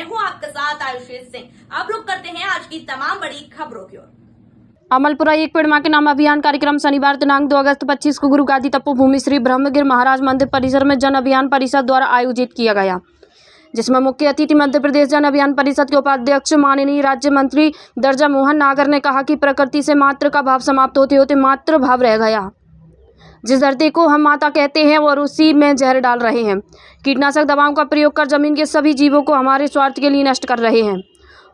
मैं हूं आपके साथ आयुषी सिंह। अब रुक करते हैं आज की तमाम बड़ी खबरों की ओर। अमलपुरा एक पेड़ मां के नाम अभियान कार्यक्रम शनिवार दिनांक 2 अगस्त 25 को गुरु गादी तपोभूमि श्री ब्रह्मगिर महाराज मंदिर परिसर में जन अभियान परिषद द्वारा आयोजित किया गया, जिसमें मुख्य अतिथि मध्य प्रदेश जन अभियान परिषद के उपाध्यक्ष माननीय राज्य मंत्री दर्जा मोहन नागर ने कहा कि प्रकृति से मातृ का भाव समाप्त होते होते मातृ भाव रह गया। जिस धरती को हम माता कहते हैं और उसी में जहर डाल रहे हैं। कीटनाशक दवाओं का प्रयोग कर जमीन के सभी जीवों को हमारे स्वार्थ के लिए नष्ट कर रहे हैं।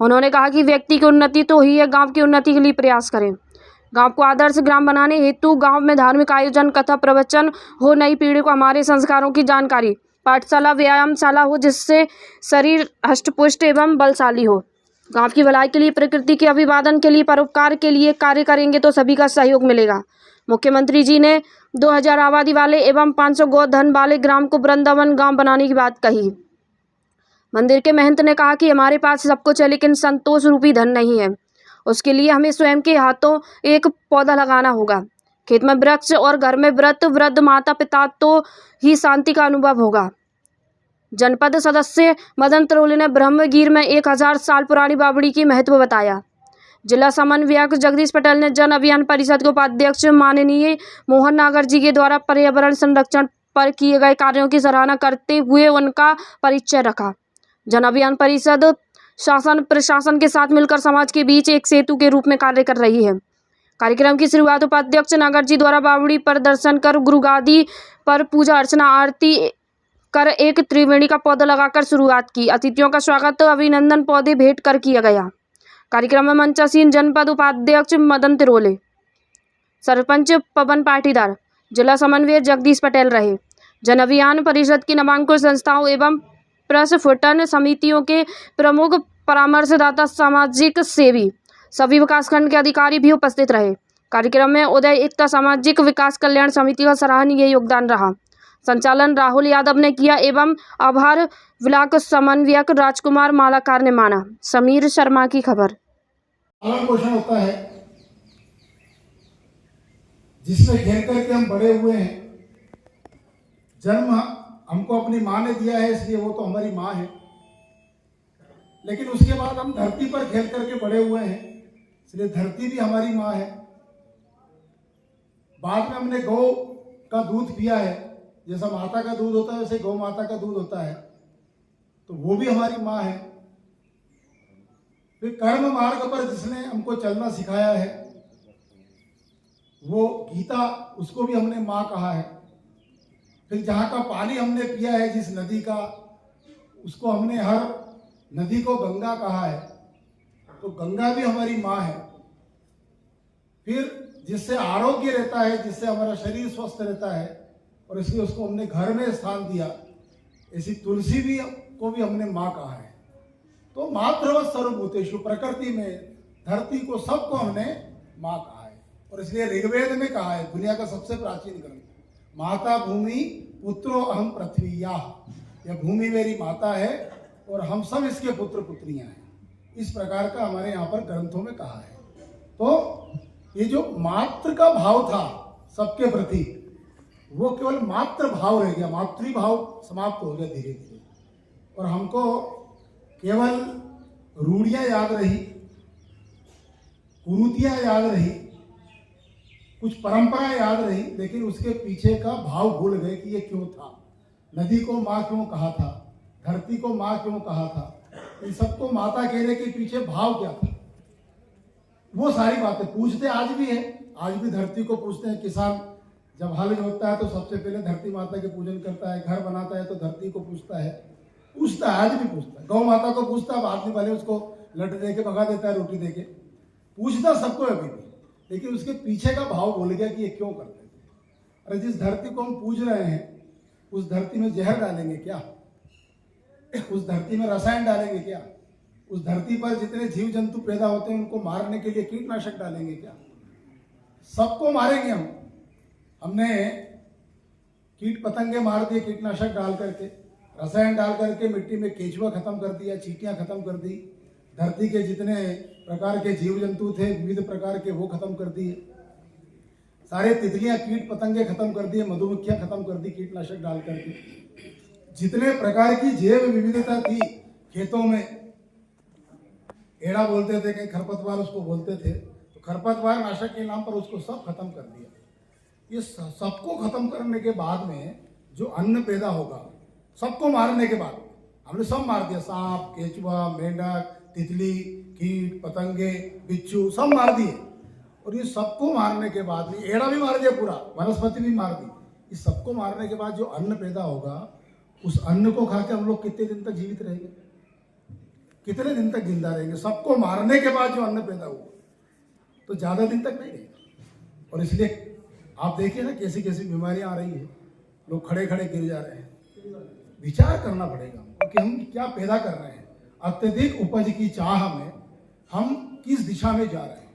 उन्होंने कहा कि व्यक्ति की उन्नति तो ही है, गांव की उन्नति के लिए प्रयास करें। गांव को आदर्श ग्राम बनाने हेतु गांव में धार्मिक आयोजन, कथा प्रवचन हो, नई पीढ़ी को हमारे संस्कारों की जानकारी, पाठशाला, व्यायामशाला हो, जिससे शरीर हष्टपुष्ट एवं बलशाली हो। गांव की भलाई के लिए, प्रकृति के अभिवादन के लिए, परोपकार के लिए कार्य करेंगे तो सभी का सहयोग मिलेगा। मुख्यमंत्री जी ने 2000 आबादी वाले एवं 500 गोधन वाले ग्राम को वृंदावन गांव बनाने की बात कही। मंदिर के महंत ने कहा कि हमारे पास सब कुछ है, लेकिन संतोष रूपी धन नहीं है। उसके लिए हमें स्वयं के हाथों एक पौधा लगाना होगा। खेत में वृक्ष और घर में व्रत वृद्ध माता पिता, तो ही शांति का अनुभव होगा। जनपद सदस्य मदन तरोले ने ब्रह्मगिर में 1000 साल पुरानी बावड़ी की महत्व बताया। जिला समन्वयक जगदीश पटेल ने जन अभियान परिषद के उपाध्यक्ष माननीय मोहन नागर जी के द्वारा पर्यावरण संरक्षण पर किए गए कार्यों की सराहना करते हुए उनका परिचय रखा। जन अभियान परिषद शासन प्रशासन के साथ मिलकर समाज के बीच एक सेतु के रूप में कार्य कर रही है। कार्यक्रम की शुरुआत उपाध्यक्ष नागर जी द्वारा बावड़ी पर दर्शन कर गुरु गादी पर पूजा अर्चना आरती कर एक त्रिवेणी का पौधा लगाकर शुरुआत की। अतिथियों का स्वागत अभिनंदन पौधे भेंट कर किया गया। कार्यक्रम में मंचासीन जनपद उपाध्यक्ष मदन तिरोले, सरपंच पवन पाटीदार, जिला समन्वयक जगदीश पटेल रहे। जन अभियान परिषद की नामांकित संस्थाओं एवं प्रस्फुटन समितियों के प्रमुख, परामर्शदाता, सामाजिक सेवी, सभी विकासखंड के अधिकारी भी उपस्थित रहे। कार्यक्रम में उदय एकता सामाजिक विकास कल्याण समिति का सराहनीय योगदान रहा। संचालन राहुल यादव ने किया एवं आभार ब्लॉक समन्वयक राजकुमार मालाकार ने माना। समीर शर्मा की खबर। पालन पोषण होता है जिसमें घेर करके हम बड़े हुए हैं। जन्म हमको अपनी माँ ने दिया है, इसलिए वो तो हमारी माँ है, लेकिन उसके बाद हम धरती पर खेल करके बड़े हुए हैं, इसलिए धरती भी हमारी माँ है। बाद में हमने गौ का दूध पिया है, जैसा माता का दूध होता है वैसे गौ माता का दूध होता है, तो वो भी हमारी माँ है। फिर कर्म मार्ग पर जिसने हमको चलना सिखाया है वो गीता, उसको भी हमने माँ कहा है। फिर जहाँ का पानी हमने पिया है, जिस नदी का, उसको हमने हर नदी को गंगा कहा है, तो गंगा भी हमारी माँ है। फिर जिससे आरोग्य रहता है, जिससे हमारा शरीर स्वस्थ रहता है, और इसलिए उसको हमने घर में स्थान दिया, ऐसी तुलसी भी को भी हमने माँ कहा है। तो मातृवत सर्वभूतेषु, प्रकृति में धरती को सबको हमने माँ कहा है। और इसलिए ऋग्वेद में कहा है, दुनिया का सबसे प्राचीन ग्रंथ, माता भूमि पुत्रो अहम पृथ्वीया, यह भूमि मेरी माता है और हम सब इसके पुत्र पुत्रियां हैं। इस प्रकार का हमारे यहाँ पर ग्रंथों में कहा है। तो ये जो मातृ का भाव था सबके प्रति, वो केवल मातृ भाव रह गया, मातृभाव समाप्त हो गया धीरे धीरे, और हमको केवल रूढ़ियां याद रही, कुरीतियां याद रही, कुछ परंपरा याद रही, लेकिन उसके पीछे का भाव भूल गए कि ये क्यों था, नदी को माँ क्यों कहा था, धरती को माँ क्यों कहा था, इन सबको माता कहने के पीछे भाव क्या था, वो सारी बातें पूछते आज भी है। आज भी धरती को पूछते हैं। किसान जब हल जोतता है तो सबसे पहले धरती माता के पूजन करता है, घर बनाता है तो धरती को पूछता है, आज भी पूछता है। गौ माता को पूछता है, आदमी पहले उसको लट दे के भगा देता है, रोटी दे के, पूछता सबको अभी भी, लेकिन उसके पीछे का भाव भूल गया कि ये क्यों करते थे। अरे जिस धरती को हम पूज रहे हैं, उस धरती में जहर डालेंगे क्या? उस धरती में रसायन डालेंगे क्या? उस धरती पर जितने जीव जंतु पैदा होते हैं उनको मारने के लिए कीटनाशक डालेंगे क्या? सबको मारेंगे हम। हमने कीट पतंगे मार दिए कीटनाशक डाल करके, रसायन डाल करके मिट्टी में केचुआ खत्म कर दिया, चींटियां खत्म कर दी, धरती के जितने प्रकार के जीव जंतु थे विविध प्रकार के वो खत्म कर दिए, सारे तितलियां कीट पतंगे खत्म कर दिए, मधुमक्खियां खत्म कर दी कीटनाशक डाल करके। जितने प्रकार की जैव विविधता थी, खेतों में एड़ा बोलते थे, कहीं खरपतवार उसको बोलते थे, तो खरपतवार नाशक के नाम पर उसको सब खत्म कर दिया। ये सबको खत्म करने के बाद में जो अन्न पैदा होगा, सबको मारने के बाद हमने सब मार दिया, सांप, केचुआ, मेंढक, तितली, कीट, पतंगे, बिच्छू सब मार दिए। और ये सबको मारने के बाद में एड़ा भी मार दिया, पूरा वनस्पति भी मार दी। इस सबको मारने के बाद जो अन्न पैदा होगा, उस अन्न को खा के हम लोग कितने दिन तक जीवित रहेंगे, कितने दिन तक जिंदा रहेंगे? सबको मारने के बाद जो अन्न पैदा हुआ तो ज्यादा दिन तक नहीं रहेगा। और इसलिए आप देखिए ना कैसी कैसी बीमारियां आ रही है, लोग खड़े खड़े गिर जा रहे हैं। विचार करना पड़ेगा हमको कि हम क्या पैदा कर रहे हैं। अत्यधिक उपज की चाह में हम किस दिशा में जा रहे हैं,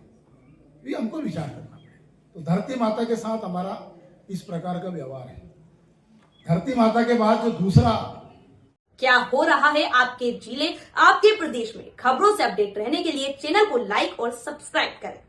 ये हमको विचार करना पड़ेगा। तो धरती माता के साथ हमारा इस प्रकार का व्यवहार है। धरती माता के बाद जो दूसरा, क्या हो रहा है आपके जिले, आपके प्रदेश में, खबरों से अपडेट रहने के लिए चैनल को लाइक और सब्सक्राइब करें।